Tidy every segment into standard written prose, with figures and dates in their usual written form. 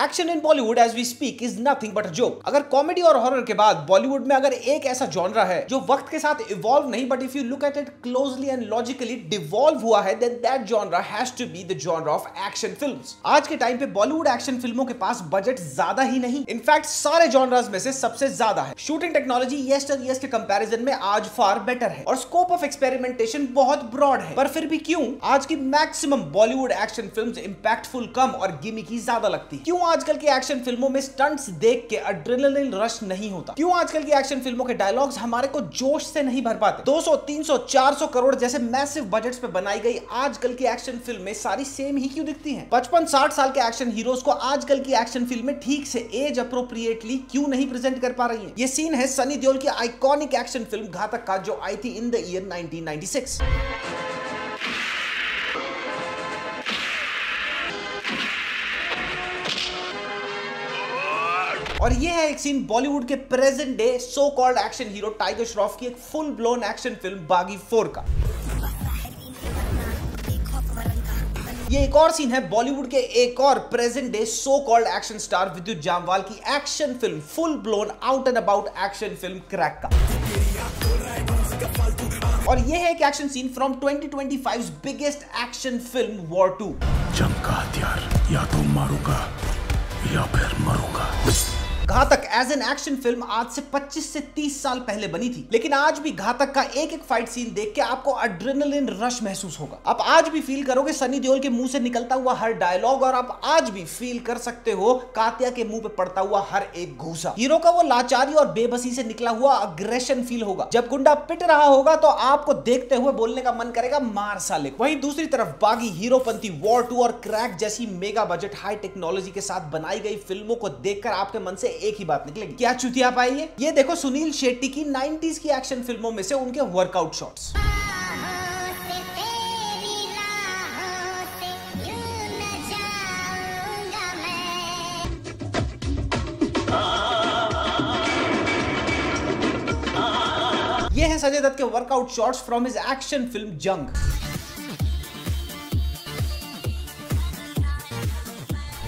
Action in Bollywood as we speak is nothing but a joke. अगर comedy और horror के बाद बॉलीवुड में अगर एक ऐसा जॉनरा है जो वक्त के साथ इवॉल्व नहीं but if you look at it closely and logically devolve हुआ है, then that genre has to be the genre of action films. आज के टाइम पे बॉलीवुड एक्शन फिल्मों के पास बजट ज्यादा ही नहीं, इनफैक्ट सारे जॉनरास में से सबसे ज्यादा है। शूटिंग टेक्नोलॉजी यस्टरयर्स के कंपैरिजन में आज फार बेटर है और स्कोप ऑफ एक्सपेरिमेंटेशन बहुत ब्रॉड है। पर फिर भी क्यों आज की maximum Bollywood action films impactful कम और गिमिकी ज्यादा लगती है? क्यों आजकल की एक्शन फिल्मों में स्टंट्स देख के एड्रेनलिन रश नहीं होता? क्यों आजकल की एक्शन फिल्मों के डायलॉग्स हमारे को जोश से नहीं भर पाते? 200, 300, 400 करोड़ जैसे मैसिव बजट्स पे बनाई गई आजकल की एक्शन फिल्में सारी सेम ही क्यों दिखती हैं? 55-60 साल के एक्शन हीरोज को आजकल की एक्शन फिल्में ठीक से एज अप्रोप्रिएटली क्यों नहीं प्रेजेंट कर पा रही हैं? ये सीन है सनी देओल की आइकॉनिक एक्शन फिल्म घातक का, जो आई थी इन द ईयर 1996। और ये है एक सीन बॉलीवुड के present day so called action hero tiger Shroff की एक फुल ब्लोन एक्शन फिल्म बागी 4 का। ये एक और सीन है बॉलीवुड के एक और present day so called action star Vidyut Jammwal की action film full blown out and about action film crack का। और ये है एक action scene from 2025 biggest action film war 2। Jung का हथियार या तो मारूंगा या फिर मरूंगा। घातक एज एन एक्शन फिल्म आज से 25 से 30 साल पहले बनी थी, लेकिन आज भी घातक का एक एक फाइट सीन देख के आपको एड्रेनलिन रश महसूस होगा। आप आज भी फील करोगे सनी देओल के मुंह से निकलता हुआ हर डायलॉग, और आप आज भी फील कर सकते हो कातिया के मुंह पे पड़ता हुआ हर एक घूसा। हीरो का वो लाचारी और बेबसी से निकला हुआ अग्रेशन फील होगा। जब गुंडा पिट रहा होगा तो आपको देखते हुए बोलने का मन करेगा मार साले। वहीं दूसरी तरफ बागी, हीरोपंती, वॉर 2 और क्रैक जैसी मेगा बजट हाई टेक्नोलॉजी के साथ बनाई गई फिल्मों को देखकर आपके मन से एक ही बात निकलेगी, क्या चुतिया पाई है? ये देखो सुनील शेट्टी की 90s की एक्शन फिल्मों में से उनके वर्कआउट शॉट्स। ये है संजय दत्त के workout shots from his action film Jung.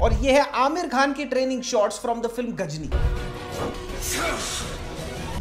और ये है आमिर खान की training shots from the film Ghajini.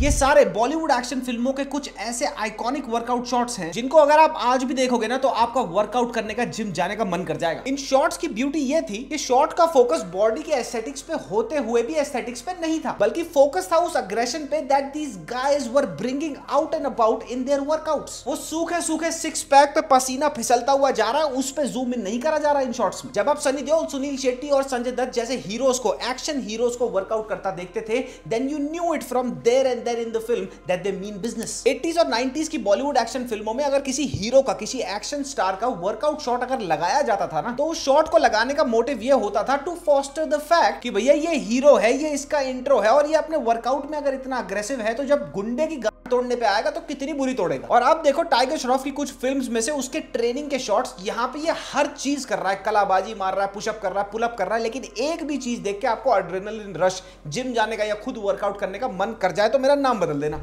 ये सारे बॉलीवुड एक्शन फिल्मों के कुछ ऐसे आइकॉनिक वर्कआउट शॉट्स हैं जिनको अगर आप आज भी देखोगे ना तो आपका वर्कआउट करने का, जिम जाने का मन कर जाएगा। इन शॉट्स की ब्यूटी ये थी कि शॉट का फोकस बॉडी के एस्थेटिक्स पे होते हुए भी एस्थेटिक्स पे नहीं था, बल्कि फोकस था उस अग्रेशन पे that these guys were bringing out and about in their workouts. वो सूखे सूखे सिक्स पैक पे पसीना फिसलता हुआ जा रहा है, उस पे जूम इन नहीं करा जा रहा इन शॉट्स में। जब आप सनी देओल, सुनील शेट्टी और संजय दत्त जैसे हीरोज को, एक्शन हीरोज को वर्कआउट करता देखते थे, then you knew it from there and there in the film that they mean business. 80s और 90s की बॉलीवुड एक्शन फिल्मों में अगर किसी हीरो का, किसी एक्शन स्टार का वर्कआउट शॉट अगर लगाया जाता था ना, तो उस शॉट को लगाने का मोटिव ये होता था टू फॉस्टर द फैक्ट कि भैया ये हीरो है, ये इसका इंट्रो है और ये अपने वर्कआउट में अगर इतना अग्रेसिव है तो जब गुंडे की गांड तोड़ने पे आएगा तो कितनी बुरी तोड़ेगा। और अब देखो टाइगर श्रॉफ की कुछ फिल्म्स में से उसके ट्रेनिंग के शॉट्स, यहाँ पे ये हर चीज कर रहा है, कलाबाजी मार रहा है, पुशअप कर रहा है, पुलअप कर रहा है, लेकिन एक भी चीज देख के आपको एड्रेनलिन रश, जिम जाने का या खुद वर्कआउट करने का मन कर जाए तो मेरा नाम बदल देना।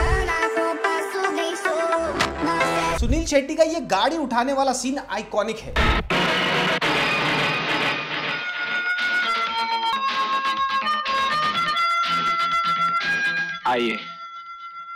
सुनील शेट्टी का ये गाड़ी उठाने वाला सीन आइकॉनिक है। आइए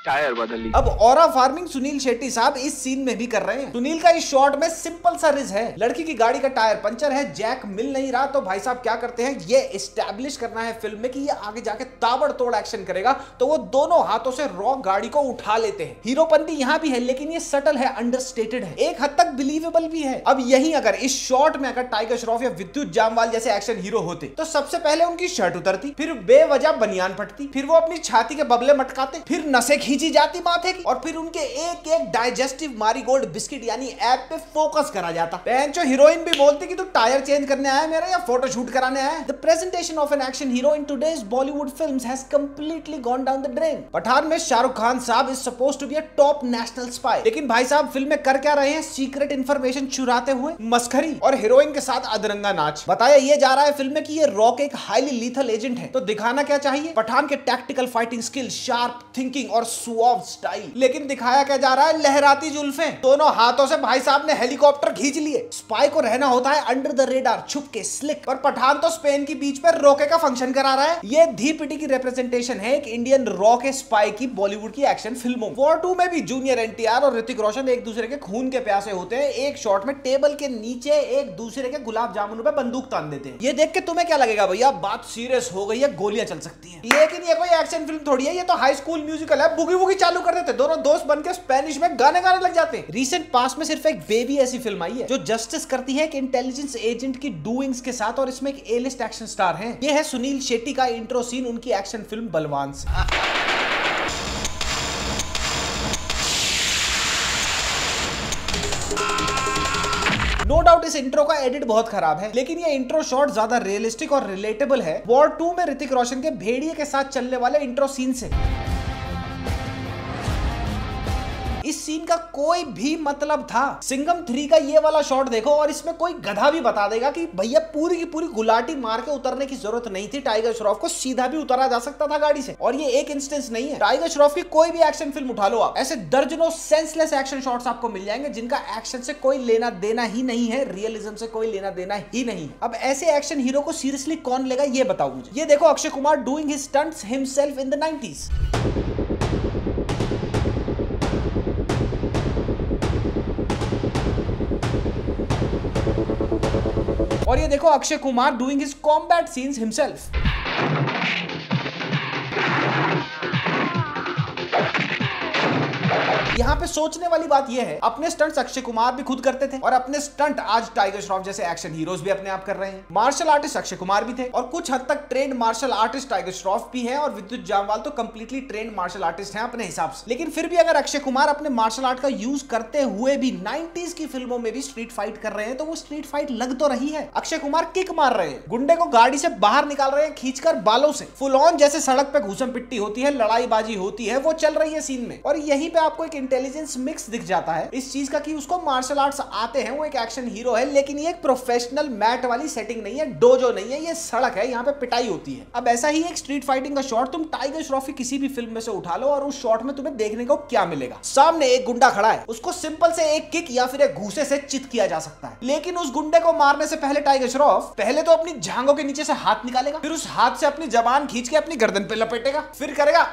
टायर बदल लीजिए। अब ऑरा फार्मिंग सुनील शेट्टी साहब इस सीन में भी कर रहे हैं। सुनील का इस शॉट में सिंपल सा रिज है, लड़की की गाड़ी का टायर पंचर है, जैक मिल नहीं रहा, तो भाई साहब क्या करते हैं, ये एस्टैब्लिश करना है फिल्म में कि ये आगे जाके ताबड़तोड़ एक्शन करेगा, तो वो दोनों हाथों से रॉ गाड़ी को उठा लेते हैं। हीरोपंती यहाँ भी है, लेकिन ये सटल है, अंडरस्टेटेड है, एक हद तक बिलीवेबल भी है। अब यही अगर इस शॉट में अगर टाइगर श्रॉफ या विद्युत जामवाल जैसे एक्शन हीरो होते तो सबसे पहले उनकी शर्ट उतरती, फिर बेवजह बनियान फटती, फिर वो अपनी छाती के बबले मटकाते, फिर नसें खींची जाती माथे की, और फिर उनके एक एक डाइजेस्टिव मारीगोल्ड बिस्किट यानी ऐप पे फोकस करा जाता। बेंचो हीरोइन भी बोलती कि तू टायर चेंज करने आया मेरा या फोटो शूट कराने आया। The presentation of an action hero in today's Bollywood films has completely gone down the drain. Pathaan में शाहरुख खान साहब is supposed to be a top national spy, लेकिन भाई साहब फिल्म में कर क्या रहे हैं, सीक्रेट इंफॉर्मेशन चुराते हुए मस्खरी और हीरोइन के साथ अदरंगा नाच। बताया ये जा रहा है फिल्म में कि ये रॉक एक हाईली लीथल एजेंट है, तो दिखाना क्या चाहिए, पठान के tactical fighting skill, sharp thinking और सुआव स्टाइल। लेकिन दिखाया क्या जा रहा है, लहराती जुल्फें, दोनों हाथों से भाई साहब ने हेलीकॉप्टर खींच लिए। स्पाई को रहना होता है अंडर द रेडार, छुप के, स्लिक। पर पठान तो स्पेन की बीच पर रोके का फंक्शन करा रहा है। ये धी पिटी की रिप्रेजेंटेशन है एक इंडियन रॉ के स्पाई की बॉलीवुड की एक्शन फिल्मों। वॉर 2 में भी जूनियर एनटीआर और ऋतिक रोशन एक दूसरे के खून के प्यासे होते हैं। एक शॉट में टेबल के नीचे एक दूसरे के गुलाब जामुन पे बंदूक तान देते हैं। ये देख के तुम्हें क्या लगेगा भैया, बात सीरियस हो गई है, गोलियां चल सकती हैं। लेकिन ये कोई एक्शन फिल्म थोड़ी है, ये तो हाई स्कूल म्यूजिकल है। बुगी बुगी चालू कर देते, दोनों दोस्त बनकर स्पेनिश में गाने गाने लग जाते हैं। रिसेंट पास में सिर्फ एक बेबी ऐसी फिल्म आई है जो जस्टिस करती है एक इंटेलिजेंस एजेंट की डूइंग्स के साथ, और इसमें एक ए लिस्ट एक्शन स्टार है। ये है सुनील शेट्टी का इंट्रो सीन उनकी एक्शन फिल्म बलवान से। नो डाउट इस इंट्रो का एडिट बहुत खराब है, लेकिन ये इंट्रो शॉट ज्यादा रियलिस्टिक और रिलेटेबल है वॉर 2 में ऋतिक रोशन के भेड़िए के साथ चलने वाले इंट्रो सीन से। इस सीन का कोई भी मतलब था। सिंघम 3 का ये वाला शॉट देखो और इसमें कोई गधा भी बता देगा कि भैया पूरी की पूरी गुलाटी मार के उतरने की जरूरत नहीं थी। टाइगर श्रॉफ को सीधा भी उतारा जा सकता था गाड़ी से। और ये एक इंस्टेंस नहीं है, टाइगर श्रॉफ की कोई भी एक्शन फिल्म उठा लो आप, ऐसे दर्जनों सेंसलेस एक्शन शॉट्स आपको मिल जाएंगे जिनका एक्शन से कोई लेना देना ही नहीं है, रियलिज्म से कोई लेना देना ही नहीं। अब ऐसे एक्शन हीरो को सीरियसली कौन लेगा ये बताओ मुझे। ये देखो Akshay Kumar doing his stunts himself in the 90s। और ये देखो Akshay Kumar doing his combat scenes himself. यहाँ पे सोचने वाली बात यह है, अपने स्टंट्स अक्षय कुमार भी खुद करते थे और अपने स्टंट आज टाइगर श्रॉफ जैसे एक्शन हीरोज भी अपने आप कर रहे हैं। मार्शल आर्टिस्ट अक्षय कुमार भी थे और कुछ हद तक trained martial artist Tiger Shroff भी है, और विद्युत जामवाल तो कंप्लीटली ट्रेंड मार्शल आर्टिस्ट हैं अपने हिसाब से। लेकिन फिर भी अगर अक्षय कुमार अपने मार्शल आर्ट का यूज करते हुए भी 90s की फिल्मों में भी स्ट्रीट फाइट कर रहे हैं, तो वो स्ट्रीट फाइट लग तो रही है। अक्षय कुमार किक मार रहे हैं, गुंडे को गाड़ी से बाहर निकाल रहे हैं खींचकर बालों से, फुल ऑन जैसे सड़क पे घूसम पिट्टी होती है, लड़ाई बाजी होती है, वो चल रही है सीन में। और यहीं पे आपको एक इंटेलिजेंस मिक्स दिख जाता है इस चीज का कि उसको मार्शल आर्ट्स आते हैं, वो एक एक्शन हीरो है, लेकिन ये एक प्रोफेशनल मैट वाली सेटिंग नहीं है, डोजो नहीं है, ये सड़क है, यहाँ पे पिटाई होती है। अब ऐसा ही एक स्ट्रीट फाइटिंग का शॉट तुम टाइगर श्रॉफ की किसी भी फिल्म में से उठा लो और उस शॉट में तुम्हें देखने को क्या मिलेगा। सामने एक गुंडा खड़ा है, उसको सिंपल से एक किक या फिर एक घूसे से चित किया जा सकता है, लेकिन उस गुंडे को मारने से पहले टाइगर श्रॉफ पहले तो अपनी जांघों के नीचे से हाथ निकालेगा, फिर उस हाथ से अपनी जबान खींच के अपनी गर्दन पे लपेटेगा, फिर करेगा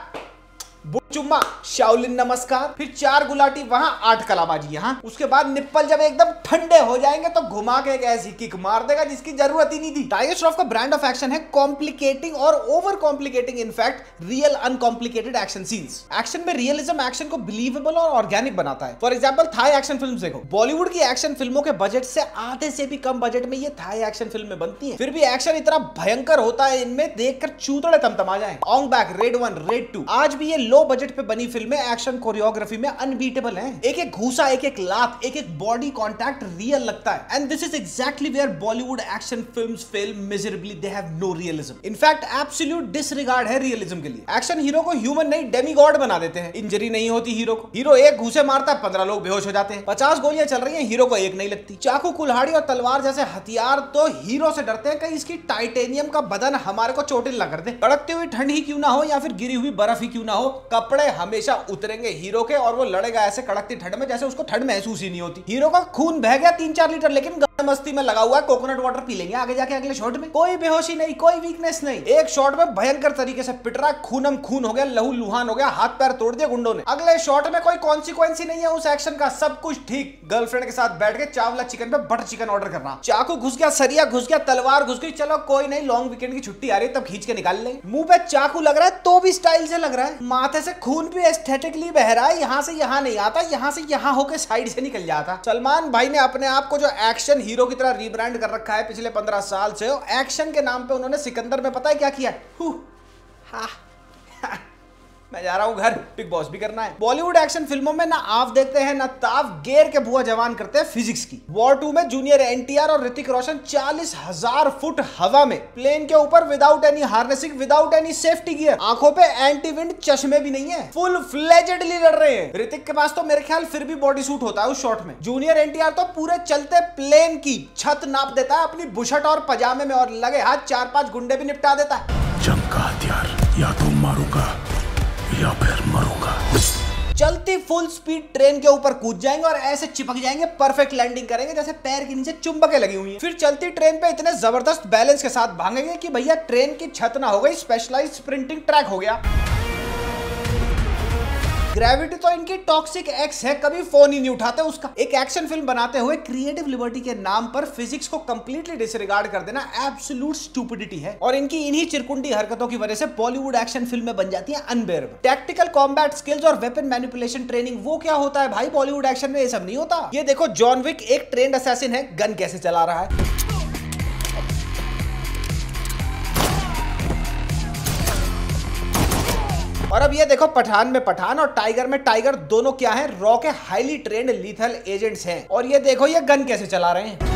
चुम्मा, शाओलिन नमस्कार, फिर 4 गुलाटी वहां, 8 कलाबाजी यहाँ। उसके बाद निप्पल जब एकदम ठंडे हो जाएंगे तो घुमा के एक ऐसी किक मार देगा जिसकी जरूरत ही नहीं थी। टाइगर श्रॉफ का ब्रांड ऑफ एक्शन है कॉम्प्लिकेटिंग और over complicating in fact real uncomplicated action scenes. Action में रियलिज्म एक्शन को बिलीवेबल और ऑर्गेनिक बनाता है। For example Thai action films देखो, बॉलीवुड की एक्शन फिल्मों के बजट से आधे से भी कम बजट में ये थाई एक्शन फिल्में बनती हैं, फिर भी एक्शन इतना भयंकर होता है इनमें, देखकर चूतड़े तमतमा जाएं। ऑंग बैक, रेड 1, रेड 2, आज भी ये लो बजट पे बनी फिल्में एक्शन कोरियोग्राफी में अनबीटेबल हैं। एक एक घूसा, एक एक लात, एक एक बॉडी कांटेक्ट रियल लगता है। And this is exactly where Bollywood action films fail miserably, they have no realism. In fact absolute disregard है रियलिज्म के लिए। एक्शन हीरो को ह्यूमन नहीं डेमीगॉड बना देते हैं। इंजरी नहीं होती हीरो को, हीरो एक घूसे मारता है 15 लोग बेहोश हो जाते हैं। 50 गोलियां चल रही हैं, हीरो को एक नहीं लगती। चाकू, कुल्हाड़ी और तलवार जैसे हथियार तो हीरो से डरते हैं, कहीं इसकी टाइटेनियम का बदन हमारे को चोटिल न कर दे। कड़कती हुई ठंड ही क्यों ना हो या फिर गिरी हुई बर्फ ही क्यों ना हो, कपड़े हमेशा उतरेंगे हीरो के और वो लड़ेगा ऐसे कड़कती ठंड में जैसे उसको ठंड महसूस ही नहीं होती। हीरो का खून बह गया 3-4 लीटर, लेकिन मस्ती में लगा हुआ है, कोकोनट वाटर पी लेंगे आगे जाके अगले शॉट में। कोई बेहोशी नहीं, कोई वीकनेस नहीं, एक शॉट में भयंकर तरीके से पिट रहा है, खूनम खून हो गया, लहू लुहान हो गया, हाथ पैर तोड़ दिए गुंडों ने। अगले शॉट में कोई कॉन्सिक्वेंस ही नहीं है उस एक्शन का, सब कुछ ठीक। गर्लफ्रेंड के साथ बैठ के चावला चिकन पे बटर चिकन ऑर्डर करना, चाकू घुस गया, सरिया घुस गया, तलवार घुस गई, चलो कोई नहीं, लॉन्ग वीकेंड की छुट्टी आ रही है तब खींच के निकाल लेंगे। मुंह पे चाकू लग रहा है तो भी स्टाइल से लग रहा है, माथे से खून भी एस्थेटिकली बह रहा है, यहाँ से यहाँ नहीं आता, यहाँ से यहाँ होकर साइड से निकल जाता। सलमान भाई ने अपने आप को जो एक्शन हीरो की तरह रीब्रांड कर रखा है पिछले 15 साल से, एक्शन के नाम पे उन्होंने सिकंदर में पता है क्या किया? मैं जा रहा हूं घर, बिग बॉस भी करना है। बॉलीवुड एक्शन फिल्मों में ना आप देखते हैं ना ताव, गेर के बुआ जवान करते हैं फिजिक्स की। वॉर 2 में जूनियर एनटीआर और ऋतिक रोशन 40,000 फुट हवा में प्लेन के ऊपर without any harnessing, without any safety gear, आंखों पे एंटी विंड चश्मे भी नहीं है, फुल फ्लेजेडली लड़ रहे हैं। ऋतिक के पास तो मेरे ख्याल फिर भी बॉडी सूट होता है उस शॉट में। जूनियर एनटीआर तो पूरे चलते प्लेन की छत नाप देता है अपनी बुशर्ट और पजामे में, और लगे हाथ 4-5 गुंडे भी निपटा देता है। जंग का हथियार या तो मारूंगा या फिर मरूंगा। चलती फुल स्पीड ट्रेन के ऊपर कूद जाएंगे और ऐसे चिपक जाएंगे, परफेक्ट लैंडिंग करेंगे जैसे पैर के नीचे चुंबकें लगी हुई हैं। फिर चलती ट्रेन पे इतने जबरदस्त बैलेंस के साथ भागेंगे कि भैया ट्रेन की छत ना हो गई, स्पेशलाइज्ड स्प्रिंटिंग ट्रैक हो गया। ग्रेविटी तो इनकी टॉक्सिक एक्स है, कभी फोन ही नहीं उठाते उसका। एक एक्शन फिल्म बनाते हुए क्रिएटिव लिबर्टी के नाम पर फिजिक्स को कंप्लीटली डिसरिगार्ड कर देना एब्सोल्यूट स्टूपिडिटी है। और इनकी इन्हीं चिरकुंडी हरकतों की वजह से बॉलीवुड एक्शन फिल्में बन जाती हैं अनबेरेबल। टैक्टिकल कॉम्बैट स्किल्स और वेपन मैनिपुलेशन ट्रेनिंग वो क्या होता है भाई, बॉलीवुड एक्शन में ये सब नहीं होता। ये देखो जॉन विक एक ट्रेंड असैसिन है, गन कैसे चला रहा है। और अब ये देखो पठान में पठान और टाइगर में टाइगर, दोनों क्या हैं, रॉ के हाईली ट्रेंड लीथल एजेंट्स हैं। और ये देखो ये गन कैसे चला रहे हैं।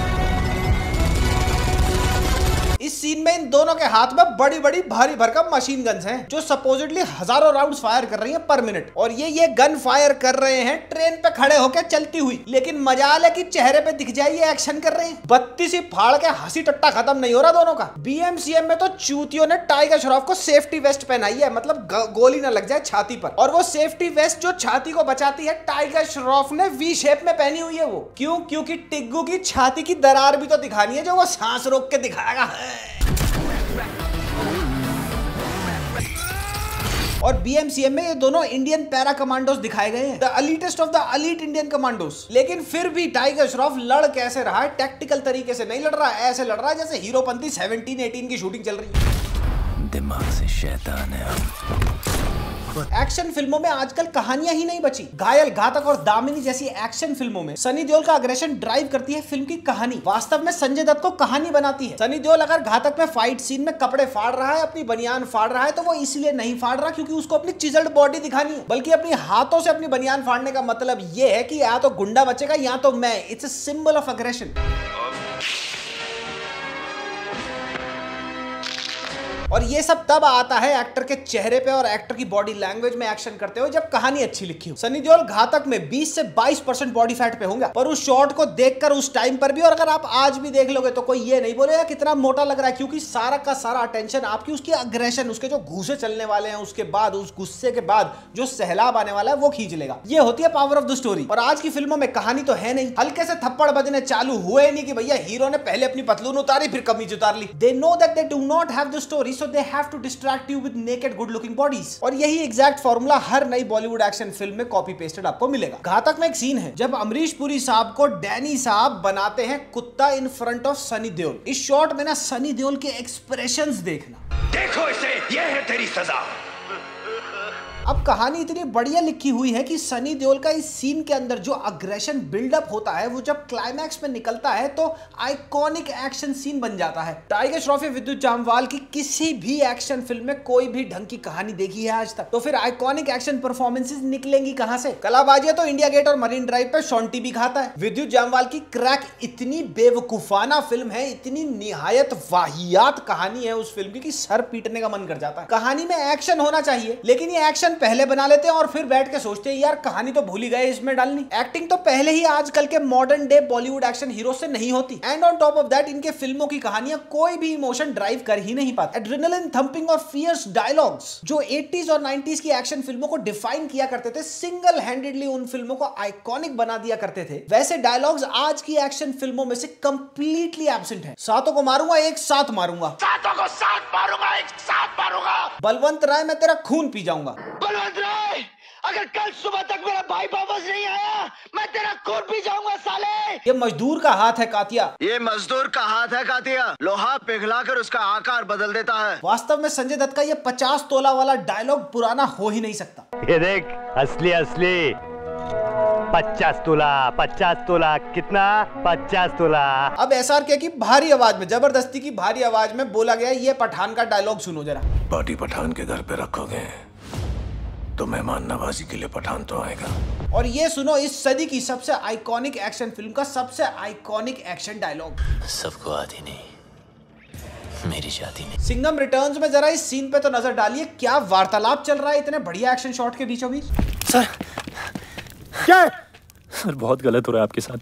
इस सीन में इन दोनों के हाथ में बड़ी बड़ी भारी भरकम मशीन गन्स हैं जो सपोजिटली हजारों राउंड्स फायर कर रही हैं पर मिनट। और ये गन फायर कर रहे हैं ट्रेन पे खड़े होकर चलती हुई। लेकिन मजाल है कि चेहरे पे दिख जाए ये एक्शन कर रहे हैं। बत्ती सी फाड़ के हंसी टट्टा खत्म नहीं हो रहा दोनों का। बीएमसीएम में तो चूतियों ने टाइगर श्रॉफ को सेफ्टी वेस्ट पहनाई है, मतलब गोली ना लग जाए छाती पर। और वो सेफ्टी वेस्ट जो छाती को बचाती है टाइगर श्रॉफ ने वी शेप में पहनी हुई है। वो क्यों? क्योंकि टिग्गू की छाती की दरार भी तो दिखानी है जो वो सांस रोक के दिखाएगा। और बीएमसीएम में ये दोनों इंडियन पैरा कमांडोस दिखाए गए हैं, the elitest of the elite Indian commandos. लेकिन फिर भी टाइगर श्रॉफ लड़ कैसे रहा है, टैक्टिकल तरीके से नहीं लड़ रहा है, ऐसे लड़ रहा है जैसे हीरोपंती 17-18 की शूटिंग चल रही है। दिमाग से शैतान है हम। एक्शन फिल्मों में आजकल कहानियां ही नहीं बची। घायल, घातक और दामिनी जैसी एक्शन फिल्मों में सनी देओल का अग्रेशन ड्राइव करती है फिल्म की कहानी। वास्तव में संजय दत्त को कहानी बनाती है। सनी देओल अगर घातक में फाइट सीन में कपड़े फाड़ रहा है, अपनी बनियान फाड़ रहा है, तो वो इसलिए नहीं फाड़ रहा क्योंकि उसको अपनी चिजल्ड बॉडी दिखानी है, बल्कि अपनी हाथों से अपनी बनियान फाड़ने का मतलब ये है कि या तो गुंडा बचेगा या तो मैं। It's a symbol of aggression. और ये सब तब आता है एक्टर के चेहरे पे और एक्टर की बॉडी लैंग्वेज में एक्शन करते हुए जब कहानी अच्छी लिखी हो। सनी देओल घातक में 20 से 22% बॉडी फैट पे होंगे, पर उस शॉट को देखकर उस टाइम पर भी, और अगर आप आज भी देख लोगे तो कोई ये नहीं बोलेगा कितना मोटा लग रहा है, क्योंकि सारा का सारा अटेंशन आपकी उसकी अग्रेशन, उसके जो घूसे चलने वाले हैं, उसके बाद उस गुस्से के बाद जो सहलाब आने वाला है वो खींच लेगा। ये होती है पावर ऑफ द स्टोरी। और आज की फिल्मों में कहानी तो है नहीं, हल्के से थप्पड़ बजने चालू हुए नहीं कि भैया हीरो ने पहले अपनी पतलून उतारी फिर कमीज उतार ली। They know that they do not have the story, so they have to distract you with naked good looking bodies. और यही एग्जैक्ट फॉर्मूला हर नई बॉलीवुड एक्शन फिल्म में कॉपी पेस्टेड आपको मिलेगा। घातक में एक सीन है जब अमरीश पुरी साहब को डैनी साहब बनाते हैं कुत्ता in front of Sunny Deol. इस शॉट में ना सनी देओल के एक्सप्रेशंस देखना, देखो इसे, ये है तेरी सजा। अब कहानी इतनी बढ़िया लिखी हुई है कि सनी देओल का इस सीन के अंदर जो अग्रेशन बिल्डअप होता है वो जब क्लाइमैक्स में निकलता है तो आइकॉनिक एक्शन सीन बन जाता है। टाइगर श्रॉफ या विद्युत जामवाल की किसी भी एक्शन फिल्म में कोई भी ढंग की कहानी देखी है आज तक, तो फिर आइकॉनिक एक्शन परफॉर्मेंसेस निकलेंगी कहां से? कलाबाजी तो इंडिया गेट और मरीन ड्राइव पे शॉन्टी भी खाता है। विद्युत जामवाल की क्रैक इतनी बेवकूफाना फिल्म है, इतनी निहायत वाहियात कहानी है उस फिल्म की कि सर पीटने का मन कर जाता है। कहानी में एक्शन होना चाहिए, लेकिन ये एक्शन पहले बना लेते हैं और फिर बैठ के सोचते हैं यार कहानी तो भूल ही गए इसमें डालनी। एक्टिंग तो पहले ही आजकल के modern day Bollywood action hero से नहीं होती, and on top of that इनके फिल्मों की कहानियां कोई भी इमोशन ड्राइव कर ही नहीं पाती। एड्रेनलिन थंपिंग और फियर्स डायलॉग्स जो 80s और 90s की एक्शन फिल्मों को डिफाइन किया करते थे, सिंगल हैंडेडली उन फिल्मों को आइकॉनिक बना दिया करते थे, वैसे डायलॉग्स आज की एक्शन फिल्मों में से कंप्लीटली एब्सेंट है। सातों को मारूंगा एक साथ मारूंगा, सातों को साथ मारूंगा, एक साथ मारूंगा। बलवंत राय मैं तेरा खून पी जाऊंगा। बलवंत राय, अगर कल सुबह तक मेरा भाई वापस नहीं आया मैं तेरा खून पी जाऊंगा साले। ये मजदूर का हाथ है कातिया, ये मजदूर का हाथ है कातिया, लोहा पिघलाकर उसका आकार बदल देता है। वास्तव में संजय दत्त का ये 50 तोला वाला डायलॉग पुराना हो ही नहीं सकता। ये देख असली असली 50 तोला, 50 तोला कितना? 50 तोला। अब SRK की भारी आवाज में, जबरदस्ती की भारी आवाज में बोला गया ये पठान का डायलॉग सुनो जरा। बॉडी पठान के घर पे रखोगे तो मेहमान नवाजी के लिए पठान तो आएगा। और ये सुनो इस सदी की सबसे आइकॉनिक एक्शन फिल्म का सबसे आइकॉनिक एक्शन डायलॉग। सबको आती नहीं, मेरी शादी नहीं। सिंघम रिटर्न्स में जरा इस सीन पे तो नजर डालिए, क्या वार्तालाप चल रहा है इतने बढ़िया एक्शन शॉट के बीचों बीच। सर, क्या? सर बहुत गलत हो रहा है आपके साथ।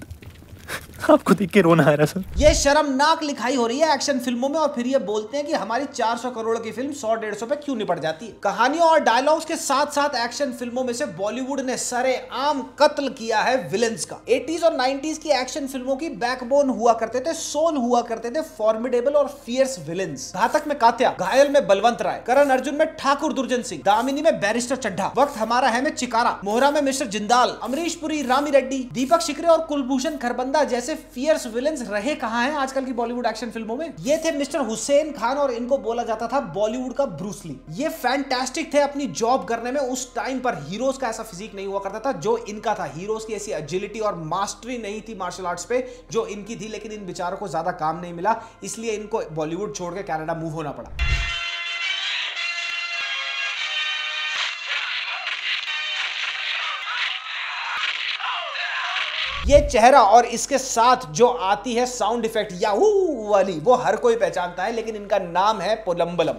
आपको देख के रोना आ रहा सर। ये शर्मनाक लिखाई हो रही है एक्शन फिल्मों में और फिर ये बोलते हैं कि हमारी 400 करोड़ की फिल्म 100-150 पे क्यों निपट जाती है। कहानियों और डायलॉग्स के साथ साथ एक्शन फिल्मों में से बॉलीवुड ने सरेआम कत्ल किया है विलेंस का। 80s और 90s की एक्शन फिल्मों की बैकबोन हुआ करते थे, सोल हुआ करते थे फॉर्मिडेबल और फियर्स विलेंस। घातक में कात्या, घायल में बलवंत राय, करण अर्जुन में ठाकुर दुर्जन सिंह, दामिनी में बैरिस्टर चड्ढा, वक्त हमारा है में चिकारा, मोहरा में मिस्टर जिंदाल, अमरीश पुरी, रामी रेड्डी, दीपक शिकरे और कुलभूषण खरबंदा जैसे फियर्स विलेंस रहे कहां हैं आजकल की बॉलीवुड एक्शन फिल्मों में। ये थे मिस्टर हुसैन खान और इनको बोला जाता था बॉलीवुड का ब्रूस ली। ये फैंटास्टिक थे अपनी जॉब करने में। उस टाइम पर हीरोज का ऐसा फिजिक नहीं हुआ करता था जो इनका था। हीरोज की ऐसी एजिलिटी और मास्टरी नहीं थी मार्शल आर्ट्स पे जो इनकी थी, लेकिन इन बेचारों को ज्यादा काम नहीं मिला, इसलिए इनको बॉलीवुड छोड़ के कनाडा मूव होना पड़ा। ये चेहरा और इसके साथ जो आती है साउंड इफेक्ट याहू वाली, वो हर कोई पहचानता है, लेकिन इनका नाम है पोलम्बलम।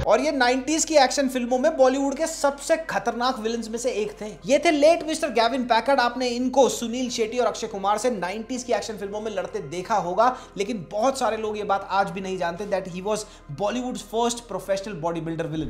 और ये 90s की एक्शन फिल्मों में बॉलीवुड के सबसे खतरनाक विलेंस में से एक थे। ये थे लेट मिस्टर गैविन पैकर्ड। आपने इनको सुनील शेट्टी और अक्षय कुमार से 90s की एक्शन फिल्मों में लड़ते देखा होगा, लेकिन बहुत सारे लोग ये बात आज भी नहीं जानते that he was Bollywoods first professional body builder villain.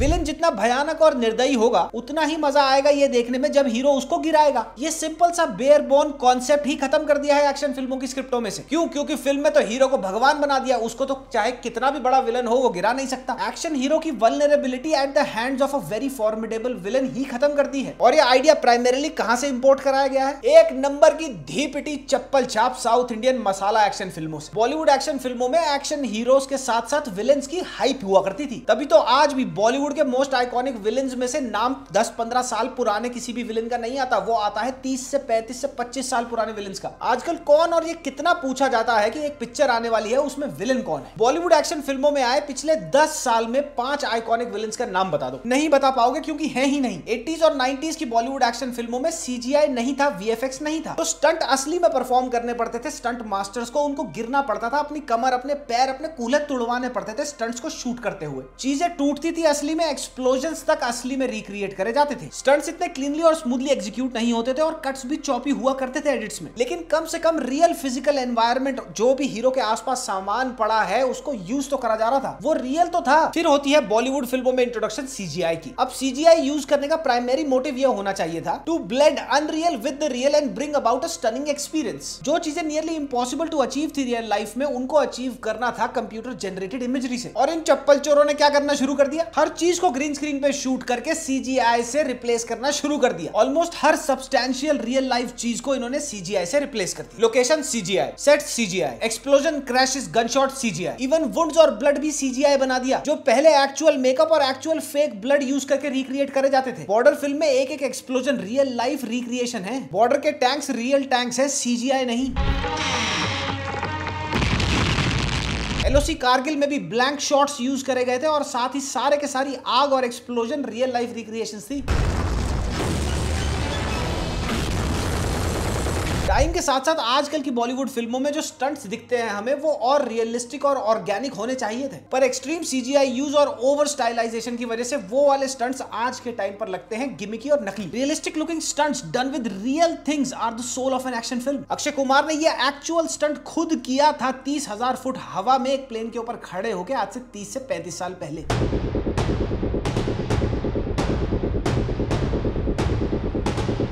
Villain जितना भयानक और निर्दयी होगा उतना ही मजा आएगा ये देखने में जब हीरो उसको गिराएगा। ये सिंपल सा बेयर बोन कॉन्सेप्ट ही खत्म कर दिया है एक्शन फिल्मों की स्क्रिप्टों में से। क्यों? क्योंकि फिल्म में तो हीरो को भगवान बना दिया, उसको तो चाहे कितना भी बड़ा विलन हो वो गिरा नहीं सकता। एक्शन हीरो की vulnerability at the hands of a very formidable villain ही खत्म कर दी है। और ये आइडिया प्राइमरीली कहां से इंपोर्ट कराया गया है? एक नंबर की धी पिटी चप्पल छाप साउथ इंडियन मसाला एक्शन फिल्मों से। बॉलीवुड एक्शन फिल्मों में एक्शन हीरोज के साथ साथ विलेंस की हाइप हुआ करती थी, तभी तो आज भी बॉलीवुड के मोस्ट आइकॉनिक विलेंस में से नाम 10-15 साल पुराने किसी भी विलेन का नहीं आता, वो आता है 30 से 35 से 25 साल पुराने विलेंस का। आजकल कौन और ये कितना पूछा जाता है कि एक पिक्चर आने वाली है उसमें विलेन कौन है। बॉलीवुड एक्शन फिल्मों में आए पिछले 10 साल में 5 आइकॉनिक विलेंस का नाम बता दो। नहीं बता पाओगे क्योंकि है ही नहीं। 80s और 90s की बॉलीवुड एक्शन फिल्मों में CGI नहीं था, VFX नहीं था, तो स्टंट असली में परफॉर्म करने पड़ते थे स्टंट मास्टर्स को। उनको गिरना पड़ता था, अपनी कमर, अपने पैर, अपने कूल्हे तुड़वाने पड़ते थे स्टंट्स को शूट करते हुए। चीजें टूटती थी असली में, एक्सप्लोजन्स तक असली में रिक्रिएट करे जाते थे। स्टंट्स इतने क्लीनली और स्मूथली एग्जीक्यूट नहीं होते थे और कट्स भी चॉपी हुआ करते थे एडिट्स में, लेकिन कम से कम रियल फिजिकल एनवायरनमेंट जो भी हीरो के आसपास सामान पड़ा है उसको यूज तो करा जा रहा था, वो रियल तो था। फिर होती है बॉलीवुड फिल्मों में इंट्रोडक्शन CGI की। अब CGI यूज करने का प्राइमरी मोटिव यह होना चाहिए था to blend unreal with the real and bring about a stunning experience. जो चीजें नियरली इम्पॉसिबल टू अचीव थी रियल लाइफ में, उनको अचीव करना था कंप्यूटर जनरेटेड इमेजरी से। और इन चप्पल चोरों ने क्या करना शुरू कर दिया? हर चीज को ग्रीन स्क्रीन पे शूट करके CGI से रिप्लेस करना शुरू कर दिया। ऑलमोस्ट हर सब्सटैंशियल रियल लाइफ चीज को इन्होंने CGI से रिप्लेस कर दिया। Location CGI, set CGI, explosion, crashes, gunshot CGI, even wounds और ब्लड भी CGI बना दिया। जो पहले एक्चुअल मेकअप और एक्चुअल फेक ब्लड यूज करके रिक्रिएट करे जाते थे। बॉर्डर फिल्म में एक एक एक्सप्लोजन रियल लाइफ रिक्रिएशन है। बॉर्डर के टैंक्स रियल टैंक्स है, CGI नहीं। LOC कारगिल में भी ब्लैंक शॉट्स यूज करे गए थे और साथ ही सारे के सारी आग और एक्सप्लोजन रियल लाइफ रिक्रिएशंस थी। टाइम के साथ साथ आजकल की बॉलीवुड फिल्मों में जो स्टंट्स दिखते हैं हमें, वो और रियलिस्टिक और ऑर्गेनिक होने चाहिए थे, पर एक्सट्रीम CGI यूज और ओवर स्टाइलाइजेशन की वजह से वो वाले स्टंट्स आज के टाइम पर लगते हैं गिमिकी और नकली। Realistic looking stunts done with real things are the soul of an action film. Akshay Kumar ने ये एक्चुअल स्टंट खुद किया था 30,000 फुट हवा में एक प्लेन के ऊपर खड़े होकर आज से 30 से 35 साल पहले।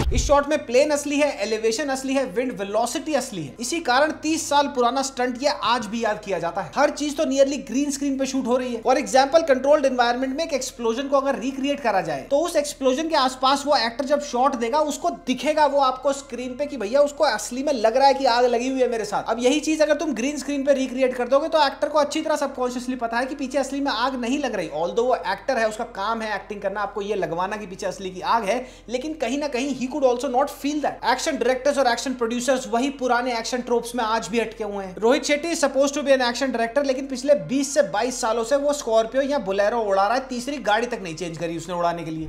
इस शॉट में प्लेन असली है, एलिवेशन असली है, विंड वेलोसिटी असली है। इसी कारण 30 साल पुराना स्टंट ये आज भी याद किया जाता है। हर चीज तो नियरली ग्रीन स्क्रीन पे शूट हो रही है। फॉर एग्जांपल, कंट्रोल्ड एनवायरनमेंट में एक एक्सप्लोजन को अगर रिक्रिएट करा जाए तो उस एक्सप्लोजन के आसपास वो एक्टर जब शॉट देगा उसको दिखेगा वो आपको स्क्रीन पे कि भैया उसको असली में लग रहा है कि आग लगी हुई है मेरे साथ। अब यही चीज अगर तुम ग्रीन स्क्रीन पे रिक्रिएट कर दोगे तो एक्टर को अच्छी तरह सबकॉन्शियसली पता है कि पीछे असली में आग नहीं लग रही। ऑल्दो वो एक्टर है, उसका काम है एक्टिंग करना, आपको ये लगवाना कि पीछे असली की आग है, लेकिन कहीं ना कहीं he could also not feel that. Action directors और एक्शन प्रोड्यूसर्स वही पुराने एक्शन ट्रोप्स में आज भी अटके हुए हैं। Rohit Shetty is supposed to be an action director, लेकिन पिछले 20 से 22 सालों से वो स्कॉर्पियो या बोलेरो उड़ा रहा है। तीसरी गाड़ी तक नहीं चेंज करी उसने उड़ाने के लिए।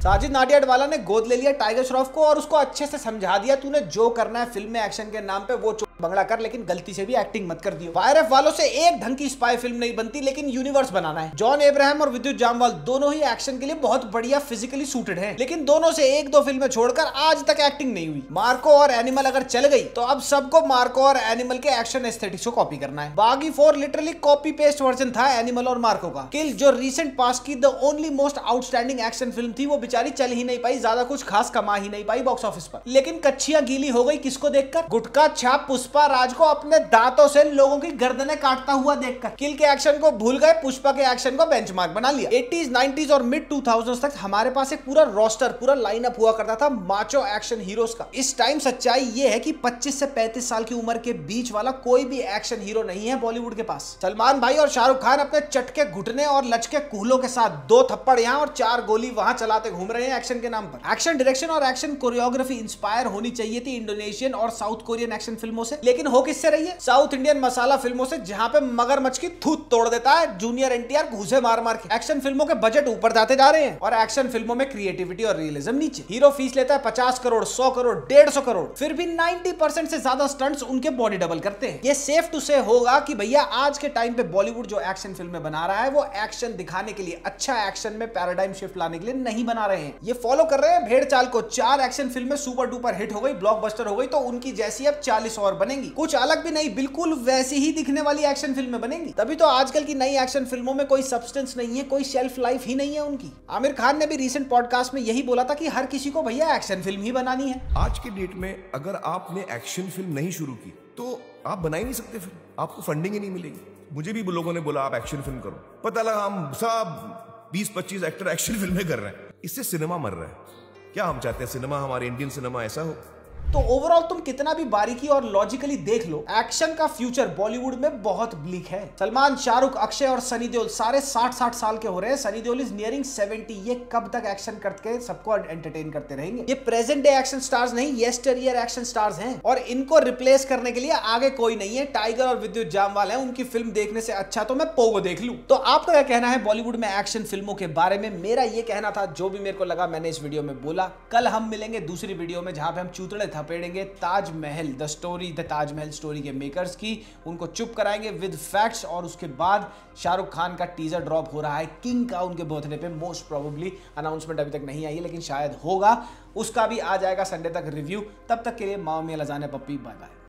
साजिद नाडियाडवाला ने गोद ले लिया टाइगर श्रॉफ को और उसको अच्छे से समझा दिया, तूने जो करना है फिल्म में एक्शन के नाम पे वो बंगड़ा कर, लेकिन गलती से भी एक्टिंग मत कर दियो। YRF वालों से एक ढंग की स्पाई फिल्म नहीं बनती, लेकिन यूनिवर्स बनाना है। जॉन अब्राहम और विद्युत जामवाल दोनों ही एक्शन के लिए बहुत बढ़िया फिजिकली सूटेड हैं, लेकिन दोनों से एक दो फिल्में छोड़कर आज तक एक्टिंग नहीं हुई। मार्को और एनिमल अगर चल गई तो अब सबको मार्को और एनिमल के एक्शन एस्थेटिक्स को कॉपी करना है। बागी 4 लिटरली कॉपी पेस्ट वर्जन था एनिमल और मार्को का। किल जो रिसेंट पास की the only most outstanding action film थी, वो बेचारी चल ही नहीं पाई, ज्यादा कुछ खास कमा ही नहीं पाई बॉक्स ऑफिस पर। लेकिन कच्चियां गीली हो गई किसको देखकर? गुटका छाप पुष्पा राज को अपने दांतों से लोगों की गर्दनें काटता हुआ देखकर। किल के एक्शन को भूल गए, पुष्पा के एक्शन को बेंचमार्क बना लिया। 80s 90s और मिड 2000s तक हमारे पास एक पूरा रोस्टर, पूरा लाइनअप हुआ करता था माचो एक्शन हीरोज का। इस टाइम सच्चाई ये है कि 25 से 35 साल की उम्र के बीच वाला कोई भी एक्शन हीरो नहीं है बॉलीवुड के पास। सलमान भाई और शाहरुख खान अपने चटके घुटने और लचके कूहलों के साथ 2 थप्पड़ यहाँ और 4 गोली वहां चलाते घूम रहे हैं एक्शन के नाम पर। एक्शन डायरेक्शन और एक्शन कोरियोग्राफी इंस्पायर होनी चाहिए थी इंडोनेशियन और साउथ कोरियन एक्शन फिल्मों से, लेकिन हो किससे रही है? साउथ इंडियन मसाला फिल्मों से, जहां पे मगरमच्छ की थूत तोड़ देता है जूनियर एनटीआर घूसे मार मार के। एक्शन फिल्मों के बजट ऊपर जाते जा रहे हैं और एक्शन फिल्मों में क्रिएटिविटी और रियलिज्म नीचे। हीरो फीस लेता है 50 करोड़, 100 करोड़, 150 करोड़, फिर भी 90% से ज्यादा स्टंट्स उनके बॉडी डबल करते हैं। ये सेफ टू से होगा कि भैया आज के टाइम पे बॉलीवुड जो एक्शन फिल्में बना रहा है वो एक्शन दिखाने के लिए, अच्छा एक्शन में पैराडाइम शिफ्ट लाने के लिए नहीं बना रहे हैं। ये फॉलो कर रहे हैं भेड़ चाल को। 4 एक्शन फिल्में सुपर डुपर हिट हो गई, ब्लॉकबस्टर हो गई, तो उनकी जैसी अब 40 और बनेंगी। कुछ अलग भी नहीं, बिल्कुल वैसी ही दिखने वाली एक्शन फिल्में बनेंगी। तभी तो आजकल की नई एक्शन फिल्मों में कोई सब्सटेंस नहीं है, कोई शेल्फ लाइफ ही नहीं है उनकी। आमिर खान ने भी रिसेंट पॉडकास्ट में यही बोला था कि हर किसी को भैया एक्शन फिल्म ही बनानी है। आज के डेट में अगर आपने एक्शन फिल्म नहीं शुरू की तो आप बना ही नहीं सकते फिल्म, आपको फंडिंग ही नहीं मिलेगी। मुझे भी लोगों ने बोला आप एक्शन फिल्म करो, पता लगा हम सब 20-25 एक्टर एक्शन फिल्में कर रहे हैं। इससे सिनेमा मर रहा है। क्या हम चाहते हैं सिनेमा, हमारे इंडियन सिनेमा ऐसा हो? तो ओवरऑल तुम कितना भी बारीकी और लॉजिकली देख लो, एक्शन का फ्यूचर बॉलीवुड में बहुत ब्लीक है। सलमान, शाहरुख, अक्षय और सनी देओल सारे 60-60 साल के हो रहे हैं। Sunny Deol is nearing 70। ये कब तक एक्शन करके सबको एंटरटेन करते रहेंगे? ये प्रेजेंट डे एक्शन स्टार्स नहीं, येस्टर ईयर एक्शन स्टार्स हैं और इनको रिप्लेस करने के लिए आगे कोई नहीं है। टाइगर और विद्युत जामवाल है, उनकी फिल्म देखने से अच्छा तो मैं पोगो देख लूं। तो आपका क्या कहना है बॉलीवुड में एक्शन फिल्मों के बारे में? मेरा ये कहना था, जो भी मेरे को लगा मैंने इस वीडियो में बोला। कल हम मिलेंगे दूसरी वीडियो में जहां पे हम चूतड़े थपेड़ेंगे Taj Mahal, the story, the Taj Mahal story के मेकर्स की। उनको चुप कराएंगे विद फैक्ट्स। और उसके बाद शाहरुख खान का टीजर ड्रॉप हो रहा है किंग का उनके बर्थडे पे। मोस्ट प्रोबेबली अनाउंसमेंट अभी तक नहीं आई है, लेकिन शायद होगा। उसका भी आ जाएगा संडे तक रिव्यू। तब तक के लिए माँ मियां लजाने पप्पी, बाय बाय।